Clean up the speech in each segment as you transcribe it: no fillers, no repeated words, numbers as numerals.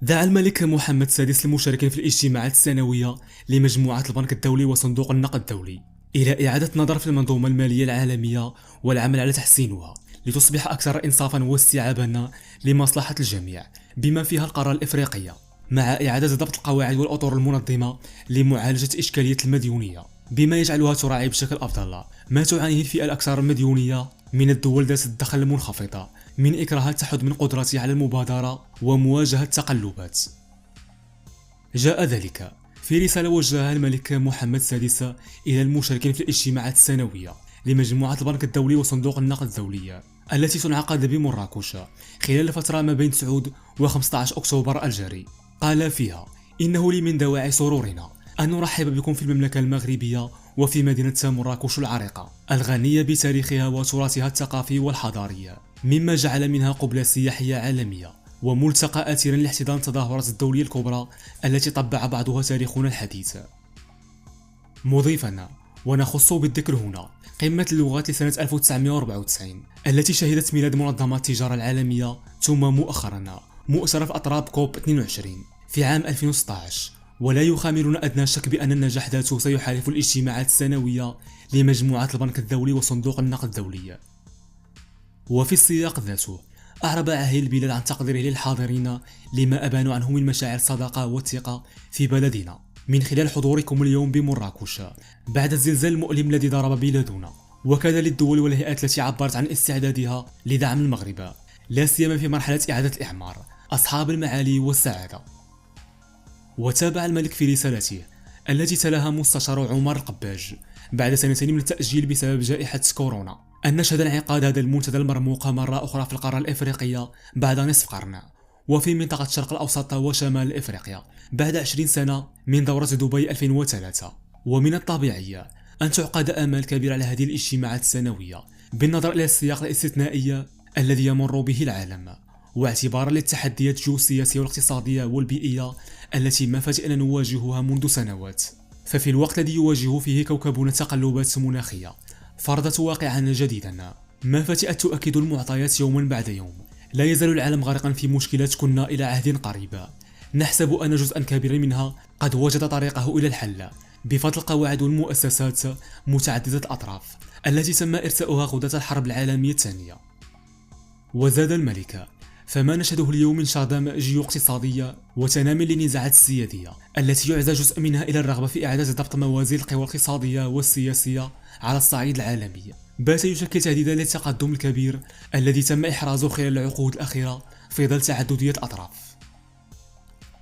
دعا الملك محمد السادس المشاركين في الاجتماعات السنوية لمجموعة البنك الدولي وصندوق النقد الدولي إلى إعادة النظر في المنظومة المالية العالمية والعمل على تحسينها لتصبح أكثر إنصافا واستيعابا لمصلحة الجميع، بما فيها القارة الإفريقية، مع إعادة ضبط القواعد والأطر المنظمة لمعالجة إشكالية المديونية، بما يجعلها تراعي بشكل أفضل ما تعانيه الفئة الأكثر مديونية من الدول ذات الدخل المنخفضة من إكراهات تحد من قدرتها على المبادرة ومواجهة التقلبات. جاء ذلك في رسالة وجهها الملك محمد السادس إلى المشاركين في الاجتماعات السنوية لمجموعة البنك الدولي وصندوق النقد الدولي التي تنعقد بمراكش خلال الفترة ما بين 9 و 15 أكتوبر الجاري. قال فيها: إنه لي من دواعي سرورنا أن نرحب بكم في المملكة المغربية وفي مدينة مراكش العريقة الغنية بتاريخها وتراثها الثقافي والحضاري، مما جعل منها قبلة سياحية عالمية وملتقى آثر لاحتضان التظاهرات الدولية الكبرى التي طبع بعضها تاريخنا الحديث. مضيفا: ونخص بالذكر هنا قمة اللغات لسنة 1994 التي شهدت ميلاد منظمة التجارة العالمية، ثم مؤخرا مؤتمر في أطراب كوب 22 في عام 2016. ولا يخامرنا أدنى شك بأن النجاح ذاته سيحالف الاجتماعات السنوية لمجموعة البنك الدولي وصندوق النقد الدولي. وفي السياق ذاته أعرب أهل البلاد عن تقديره للحاضرين لما أبانوا عنه من مشاعر الصداقة والثقة في بلدنا من خلال حضوركم اليوم بمراكش بعد الزلزال المؤلم الذي ضرب بلادنا، وكذا للدول والهيئات التي عبرت عن استعدادها لدعم المغرب لا سيما في مرحلة إعادة الإعمار أصحاب المعالي والسعادة. وتابع الملك في رسالته التي تلاها مستشار عمر القباج بعد سنتين من التأجيل بسبب جائحة كورونا أن نشهد انعقاد هذا المنتدى المرموق مرة أخرى في القارة الإفريقية بعد نصف قرن، وفي منطقة الشرق الأوسط وشمال إفريقيا بعد 20 سنة من دورة دبي 2003. ومن الطبيعي أن تعقد آمال كبيرة على هذه الاجتماعات السنوية بالنظر إلى السياق الاستثنائي الذي يمر به العالم، واعتبارا للتحديات الجيوسياسية والاقتصادية والبيئية التي ما فات أن نواجهها منذ سنوات. ففي الوقت الذي يواجه فيه كوكبنا تقلبات مناخية فرضت واقعا جديدا ما فتئت تؤكد المعطيات يوما بعد يوم، لا يزال العالم غارقا في مشكلات كنا إلى عهد قريب نحسب أن جزءا كبيرا منها قد وجد طريقه إلى الحل بفضل القواعد والمؤسسات متعددة الأطراف التي تم إرساؤها غدة الحرب العالمية الثانية. وزاد الملك: فما نشهده اليوم من شظام جيو-اقتصادية وتنامي للنزاعات السيادية التي يعزى جزء منها إلى الرغبة في إعادة ضبط موازين القوى الاقتصادية والسياسية على الصعيد العالمي بات يشكل تهديدا للتقدم الكبير الذي تم إحرازه خلال العقود الأخيرة في ظل تعددية الأطراف.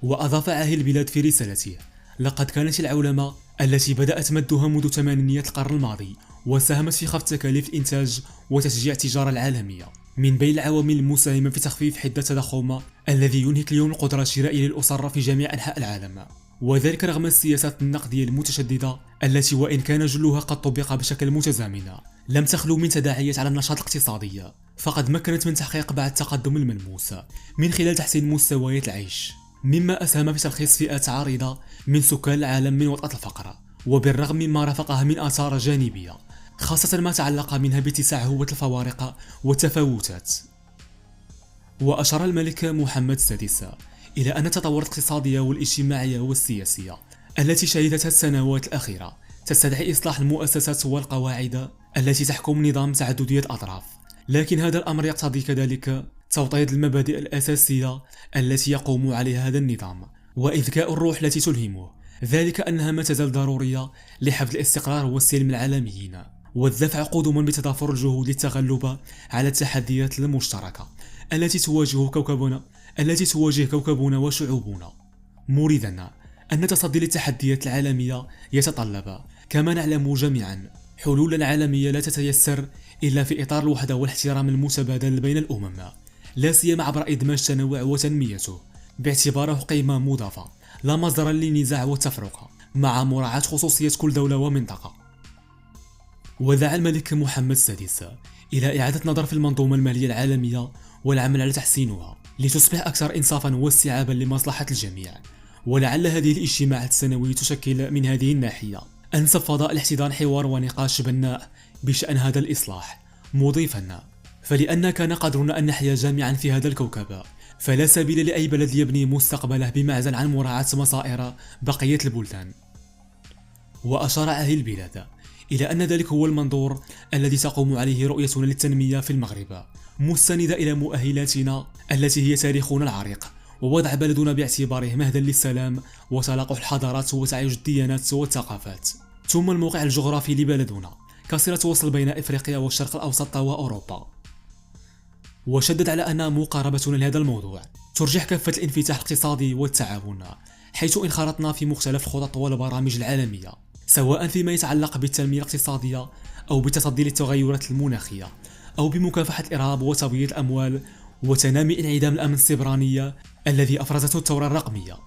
وأضاف عاهل البلاد في رسالته: لقد كانت العولمة التي بدأت مدها منذ ثمانينيات القرن الماضي وساهمت في خفض تكاليف الإنتاج وتشجيع التجارة العالمية من بين العوامل المساهمة في تخفيف حدة التضخم الذي ينهك اليوم القدرة الشرائية للأسر في جميع أنحاء العالم، وذلك رغم السياسات النقدية المتشددة التي وإن كان جلها قد طبق بشكل متزامن لم تخلو من تداعيات على النشاط الاقتصادي، فقد مكنت من تحقيق بعض التقدم الملموس من خلال تحسين مستويات العيش، مما أسهم في تلخيص فئات عارضة من سكان العالم من وطأة الفقر، وبالرغم مما رافقها من آثار جانبية خاصة ما تعلق منها باتساع هوة الفوارق والتفاوتات. وأشار الملك محمد السادس إلى أن التطورات الاقتصادية والاجتماعية والسياسية التي شهدتها السنوات الأخيرة تستدعي إصلاح المؤسسات والقواعد التي تحكم نظام تعددية الأطراف، لكن هذا الأمر يقتضي كذلك توطيد المبادئ الأساسية التي يقوم عليها هذا النظام وإذكاء الروح التي تلهمه، ذلك أنها ما تزال ضرورية لحفظ الاستقرار والسلم العالميين والدفع قدما بتضافر الجهود للتغلب على التحديات المشتركة التي تواجه كوكبنا وشعوبنا، مريدا أن التصدي للتحديات العالمية يتطلب كما نعلم جميعا حلولا عالمية لا تتيسر إلا في إطار الوحدة والاحترام المتبادل بين الأمم، لا سيما عبر إدماج التنوع وتنميته باعتباره قيمة مضافة لا مصدرا للنزاع والتفرقة، مع مراعاة خصوصية كل دولة ومنطقة. ودعا الملك محمد السادس إلى إعادة نظر في المنظومة المالية العالمية والعمل على تحسينها لتصبح أكثر إنصافا واستيعابا لمصلحة الجميع، ولعل هذه الاجتماعات السنوية تشكل من هذه الناحية أنسب فضاء لاحتضان حوار ونقاش بناء بشأن هذا الإصلاح، مضيفا: فلأن كان قدرنا أن نحيا جميعا في هذا الكوكب فلا سبيل لأي بلد ليبني مستقبله بمعزل عن مراعاة مصائر بقية البلدان. وأشار أهل البلاد إلى أن ذلك هو المنظور الذي تقوم عليه رؤيتنا للتنمية في المغرب، مستندة إلى مؤهلاتنا التي هي تاريخنا العريق، ووضع بلدنا باعتباره مهدا للسلام وتلاقح الحضارات وتعايش الديانات والثقافات. ثم الموقع الجغرافي لبلدنا كصلة وصل بين إفريقيا والشرق الأوسط وأوروبا. وشدد على أن مقاربتنا لهذا الموضوع ترجح كافة الانفتاح الاقتصادي والتعاون، حيث انخرطنا في مختلف الخطط والبرامج العالمية، سواء فيما يتعلق بالتنمية الاقتصادية أو بالتصدي للتغيرات المناخية أو بمكافحة الإرهاب وتبييض الأموال وتنامي انعدام الأمن السيبراني الذي أفرزته الثورة الرقمية.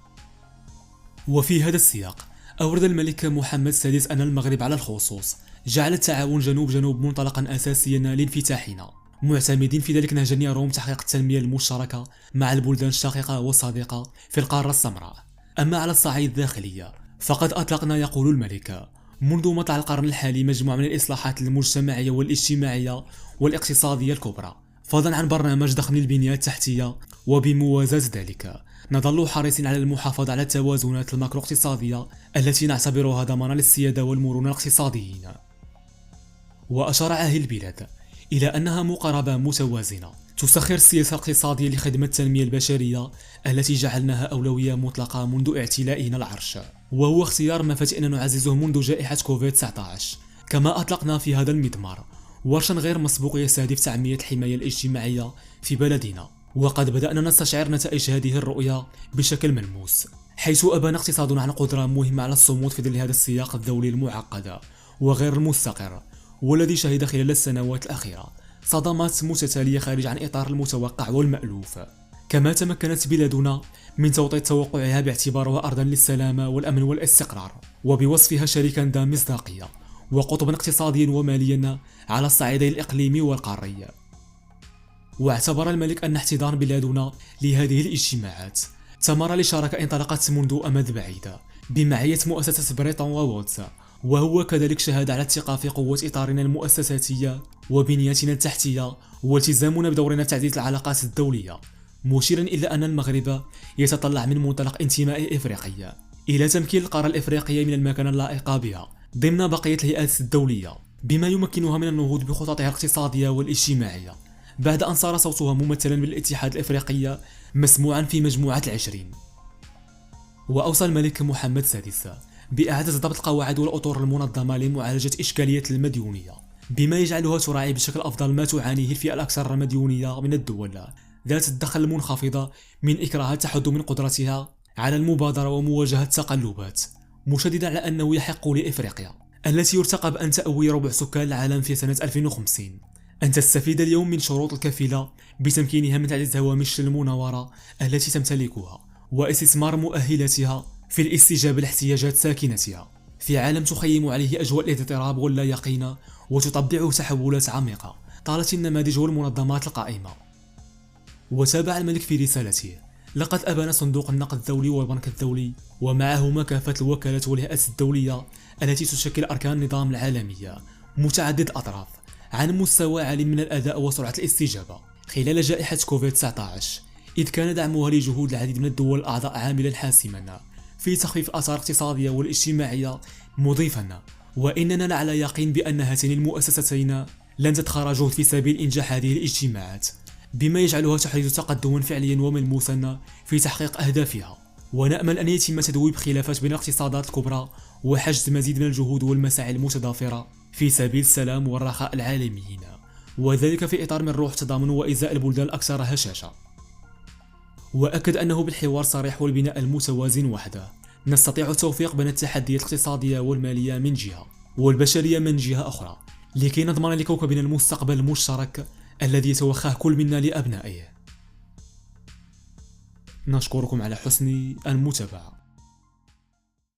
وفي هذا السياق أورد الملك محمد السادس أن المغرب على الخصوص جعل التعاون جنوب جنوب منطلقا أساسيا لانفتاحنا، معتمدين في ذلك نهجا يروم تحقيق التنمية المشتركة مع البلدان الشقيقة والصديقة في القارة السمراء. أما على الصعيد الداخلي فقد أطلقنا، يقول الملك، منذ مطلع القرن الحالي مجموعة من الإصلاحات المجتمعية والاجتماعية والاقتصادية الكبرى، فضلا عن برنامج ضخم للبنية التحتية. وبموازاة ذلك نظل حريصين على المحافظة على التوازنات الماكرو اقتصادية التي نعتبرها ضمانا للسيادة والمرونة الاقتصاديين. وأشار أهل البلاد إلى أنها مقاربة متوازنة تسخر السياسة الاقتصادية لخدمة التنمية البشرية التي جعلناها أولوية مطلقة منذ اعتلائنا العرش، وهو اختيار ما فتئنا نعززه منذ جائحة كوفيد-19. كما أطلقنا في هذا المضمار ورشا غير مسبوق يستهدف تعمية الحماية الاجتماعية في بلدنا، وقد بدأنا نستشعر نتائج هذه الرؤية بشكل ملموس، حيث أبان اقتصادنا عن قدرة مهمة على الصمود في ظل هذا السياق الدولي المعقد وغير المستقر، والذي شهد خلال السنوات الأخيرة صدمات متتالية خارج عن إطار المتوقع والمألوف. كما تمكنت بلادنا من توطيد توقعها باعتبارها أرضا للسلامة والأمن والاستقرار، وبوصفها شريكا ذا مصداقية وقطبا اقتصاديا وماليا على الصعيدين الإقليمي والقاري. واعتبر الملك أن احتضان بلادنا لهذه الاجتماعات ثمرة لشراكة انطلقت منذ أمد بعيد بمعية مؤسسة بريطون وودز، وهو كذلك شهد على الثقة في قوة إطارنا المؤسساتية وبنيتنا التحتية والتزامنا بدورنا في تعزيز العلاقات الدولية، مشيرا إلى أن المغرب يتطلع من منطلق انتماء إفريقيا إلى تمكين القارة الإفريقية من المكانة اللائقة بها ضمن بقية الهيئات الدولية، بما يمكنها من النهوض بخططها الاقتصادية والاجتماعية، بعد أن صار صوتها ممثلا بالاتحاد الإفريقي مسموعا في مجموعة 20. وأوصى الملك محمد السادس بإعادة ضبط القواعد والأطر المنظمة لمعالجة إشكالية المديونية، بما يجعلها تراعي بشكل أفضل ما تعانيه الفئة الأكثر مديونية من الدول ذات الدخل المنخفضة من إكراهات تحد من قدرتها على المبادرة ومواجهة التقلبات، مشددا على أنه يحق لإفريقيا التي يرتقب أن تأوي ربع سكان العالم في سنة 2050 أن تستفيد اليوم من شروط الكفيلة بتمكينها من تعزيز هوامش المناورة التي تمتلكها واستثمار مؤهلاتها في الاستجابة لاحتياجات ساكنتها في عالم تخيم عليه أجواء الاضطراب واللا يقين وتطبعه تحولات عميقة طالت النماذج والمنظمات القائمة. وتابع الملك في رسالته: لقد أبان صندوق النقد الدولي والبنك الدولي ومعهما كافة الوكالات والهيئات الدولية التي تشكل أركان النظام العالمي متعدد الأطراف عن مستوى عالي من الأداء وسرعة الاستجابة خلال جائحة كوفيد-19، إذ كان دعمها لجهود العديد من الدول الأعضاء عاملا حاسما في تخفيف الآثار الاقتصادية والاجتماعية، مضيفا: وإننا على يقين بأن هاتين المؤسستين لن تدخر جهد في سبيل إنجاح هذه الاجتماعات، بما يجعلها تحرز تقدما فعليا وملموسا في تحقيق أهدافها. ونأمل أن يتم تذويب خلافات بين الاقتصادات الكبرى وحشد مزيد من الجهود والمساعي المتضافرة في سبيل السلام والرخاء العالميين، وذلك في إطار من روح التضامن وإزاء البلدان الأكثر هشاشة. وأكد أنه بالحوار الصريح والبناء المتوازن وحده نستطيع التوفيق بين التحديات الاقتصادية والمالية من جهة والبشرية من جهة أخرى لكي نضمن لكوكبنا المستقبل المشترك الذي يتوخاه كل منا لأبنائه. نشكركم على حسن المتابعة.